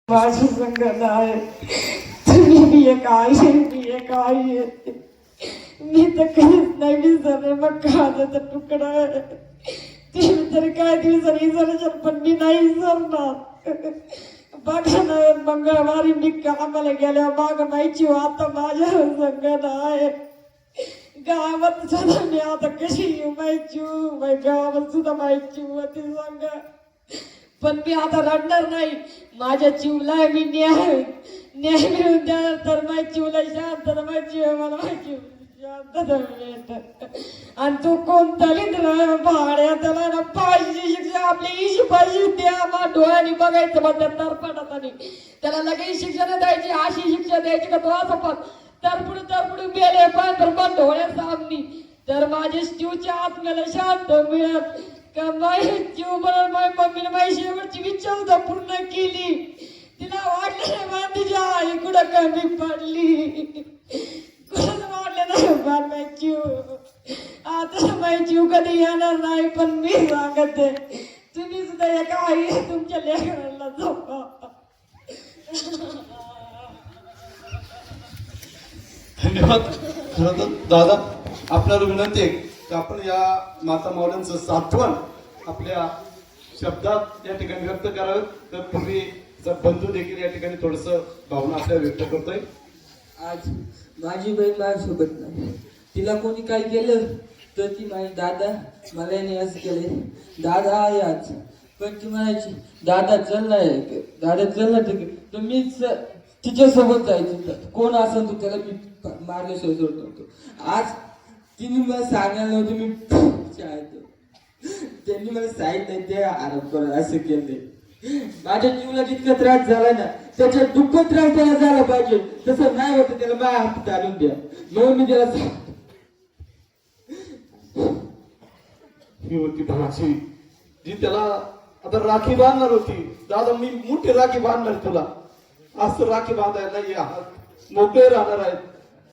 माझी संगत आहे. तुम्ही बी एक आई, मी एक आई आहे. मी तर कधीच नाही विसरले. मग काळजाचा तुकडा आहे. तुम्ही तरी काय दिवसाला विसरशाल, पण मी नाही विसरणार. बघा ना, मंगळवारी मी कामाला गेल्या माग माहिती आता माझ्या संगत आहे. गावात सुद्धा मी आता कशी माहिती गावात सुद्धा माहिती होती सांग. पण मी आता रडणार नाही. माझ्या जीवला मी न्याय मिळून द्या तर माझ्या जीवला शांत, माझ्या जीव मला माझी शांतता मिळत. आणि तू कोणतरी भाड्या त्याला ना पाहिजे शिक्षा आपली इशी पाहिजे द्या. मग डोळ्याने बघायचं मग त्या तरपडात आणि त्याला लगेच शिक्षण द्यायची, अशी शिक्षा द्यायची का तो असं पण तरपडू मेले पण तर मग डोळ्यासामनी तर माझ्या जीवच्या आत्म्याला शांत मिळत. का माझी जीव बनवून माझ्या मम्मीने माझी शेवटची इच्छा सुद्धा पूर्ण केली. तिला वाटलं नाही मला तिच्या आई कुठं कमी पडली, कुठंच वाटलं नाही पण माझी जीव. आता माझी जीव कधी येणार नाही. पण मी सांगते तुम्ही सुद्धा एका आई तुमच्या लेकराला झोपा. धन्यवाद. खरं तर दादा आपल्याला विनंती आहे की आपण या माता माऊल्यांचं सात्वन आपल्या शब्दात या ठिकाणी व्यक्त करावं. तर पूर्वी बंधू देखील या ठिकाणी थोडस भावना आपल्याला व्यक्त करतोय. आज माझी बहीण माझ्यासोबत नाही. तिला कोणी काय केलं तर ती माझी दादा मला नाही असं केले. दादा आहे आज पण ती म्हणायची दादा चल नाही, दादा चल ना तर मीच तिच्यासोबत जायचं. कोण असेल तर त्याला मी मारल्याशिवाय सोडत नव्हतो. आज तिने मला सांगायला नव्हतं मी शाळेत. त्यांनी मला सांगितलं ते आराम कर असं केलंय. माझ्या जीवला जितका त्रास झाला ना त्याच्या दुःख त्रास त्याला झाला पाहिजे तसं नाही होतं. त्याला माझ्या हातात आणून द्या म्हणून मी त्याला ही होती भाची जी त्याला आता राखी बांधणार होती. दादा मी मोठी राखी बांधणार तुला, असं राखी बांधायला नाही. मोकळे राहणार आहेत.